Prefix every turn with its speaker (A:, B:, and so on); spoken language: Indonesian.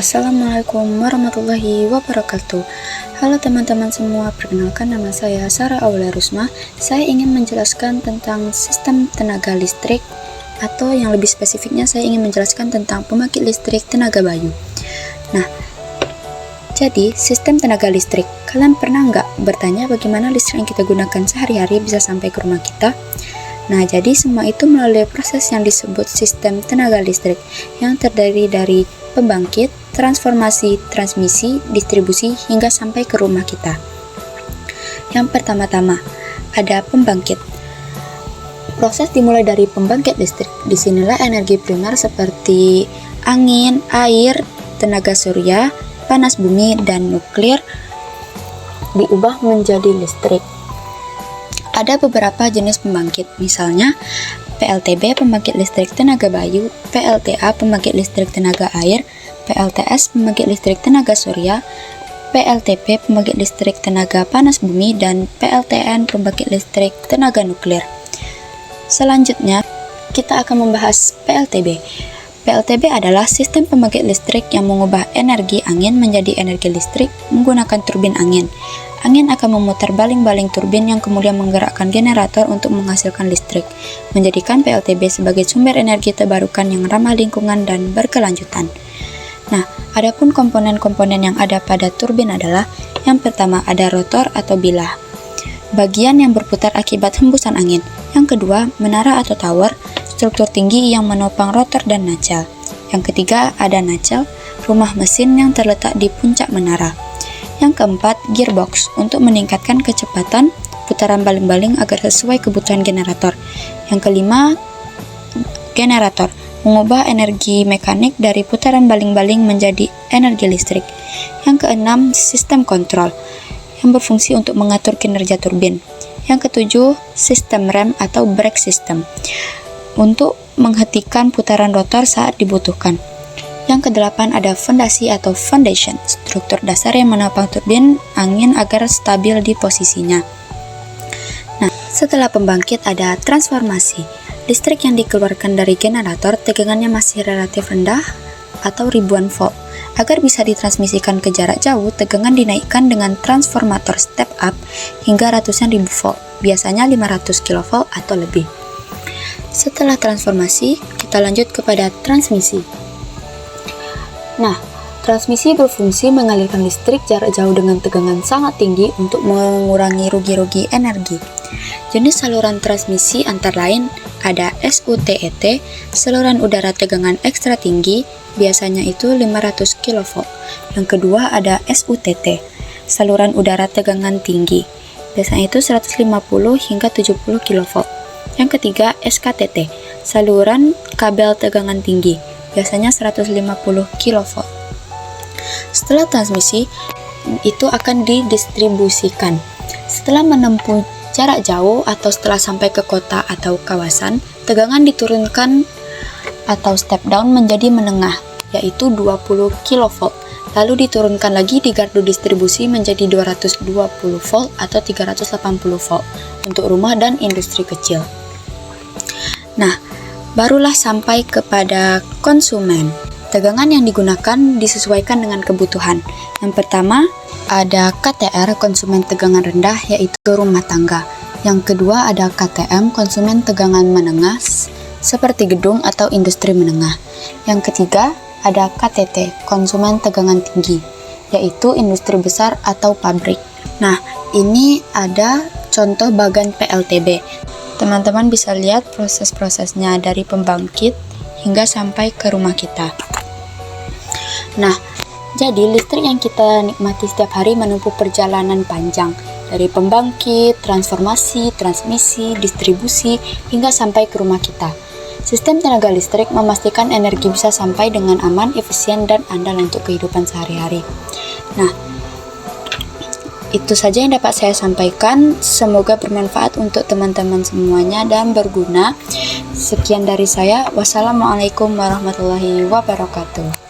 A: Assalamualaikum warahmatullahi wabarakatuh. Halo teman-teman semua, perkenalkan nama saya Sarah Aulia Rusma. Saya ingin menjelaskan tentang sistem tenaga listrik, atau yang lebih spesifiknya saya ingin menjelaskan tentang pembangkit listrik tenaga bayu. Nah, jadi sistem tenaga listrik, kalian pernah nggak bertanya bagaimana listrik yang kita gunakan sehari-hari bisa sampai ke rumah kita? Nah, jadi semua itu melalui proses yang disebut sistem tenaga listrik, yang terdiri dari pembangkit, transformasi, transmisi, distribusi, hingga sampai ke rumah kita. Yang pertama-tama, ada pembangkit. Proses dimulai dari pembangkit listrik. Disinilah energi primer seperti angin, air, tenaga surya, panas bumi, dan nuklir diubah menjadi listrik. Ada beberapa jenis pembangkit, misalnya PLTB pembangkit listrik tenaga bayu, PLTA pembangkit listrik tenaga air, PLTS pembangkit listrik tenaga surya, PLTP pembangkit listrik tenaga panas bumi, dan PLTN pembangkit listrik tenaga nuklir. Selanjutnya, kita akan membahas PLTB. PLTB adalah sistem pembangkit listrik yang mengubah energi angin menjadi energi listrik menggunakan turbin angin. Angin akan memutar baling-baling turbin yang kemudian menggerakkan generator untuk menghasilkan listrik, menjadikan PLTB sebagai sumber energi terbarukan yang ramah lingkungan dan berkelanjutan. Nah, adapun komponen-komponen yang ada pada turbin adalah, yang pertama ada rotor atau bilah, bagian yang berputar akibat hembusan angin. Yang kedua, menara atau tower, struktur tinggi yang menopang rotor dan nacelle. Yang ketiga, ada nacelle, rumah mesin yang terletak di puncak menara. Yang keempat, gearbox, untuk meningkatkan kecepatan putaran baling-baling agar sesuai kebutuhan generator. Yang kelima, generator, mengubah energi mekanik dari putaran baling-baling menjadi energi listrik. Yang keenam, sistem kontrol, yang berfungsi untuk mengatur kinerja turbin. Yang ketujuh, sistem rem atau brake system, untuk menghentikan putaran rotor saat dibutuhkan. Yang kedelapan, ada fondasi atau foundation, struktur dasar yang menopang turbin angin agar stabil di posisinya. Nah, setelah pembangkit ada transformasi. Listrik yang dikeluarkan dari generator tegangannya masih relatif rendah atau ribuan volt. Agar bisa ditransmisikan ke jarak jauh, tegangan dinaikkan dengan transformator step up hingga ratusan ribu volt, biasanya 500 kV atau lebih. Setelah transformasi, kita lanjut kepada transmisi. Nah, transmisi berfungsi mengalirkan listrik jarak jauh dengan tegangan sangat tinggi untuk mengurangi rugi-rugi energi. Jenis saluran transmisi antara lain ada SUTET, saluran udara tegangan ekstra tinggi, biasanya itu 500 kV. Yang kedua ada SUTT, saluran udara tegangan tinggi, biasanya itu 150 hingga 70 kV. Yang ketiga SKTT, saluran kabel tegangan tinggi, biasanya 150 kV. Setelah transmisi, itu akan didistribusikan. Setelah menempuh jarak jauh atau setelah sampai ke kota atau kawasan, tegangan diturunkan atau step down menjadi menengah, yaitu 20 kV. Lalu diturunkan lagi di gardu distribusi menjadi 220 volt atau 380 volt untuk rumah dan industri kecil. Nah, barulah sampai kepada konsumen. Tegangan yang digunakan disesuaikan dengan kebutuhan. Yang pertama, ada KTR, konsumen tegangan rendah, yaitu rumah tangga. Yang kedua, ada KTM, konsumen tegangan menengah, seperti gedung atau industri menengah. Yang ketiga, ada KTT, konsumen tegangan tinggi, yaitu industri besar atau pabrik. Nah, ini ada contoh bagan PLTB. Teman-teman bisa lihat proses-prosesnya dari pembangkit hingga sampai ke rumah kita. Nah, jadi listrik yang kita nikmati setiap hari menempuh perjalanan panjang dari pembangkit, transformasi, transmisi, distribusi, hingga sampai ke rumah kita. Sistem tenaga listrik memastikan energi bisa sampai dengan aman, efisien, dan andal untuk kehidupan sehari-hari. Nah, itu saja yang dapat saya sampaikan. Semoga bermanfaat untuk teman-teman semuanya dan berguna. Sekian dari saya. Wassalamualaikum warahmatullahi wabarakatuh.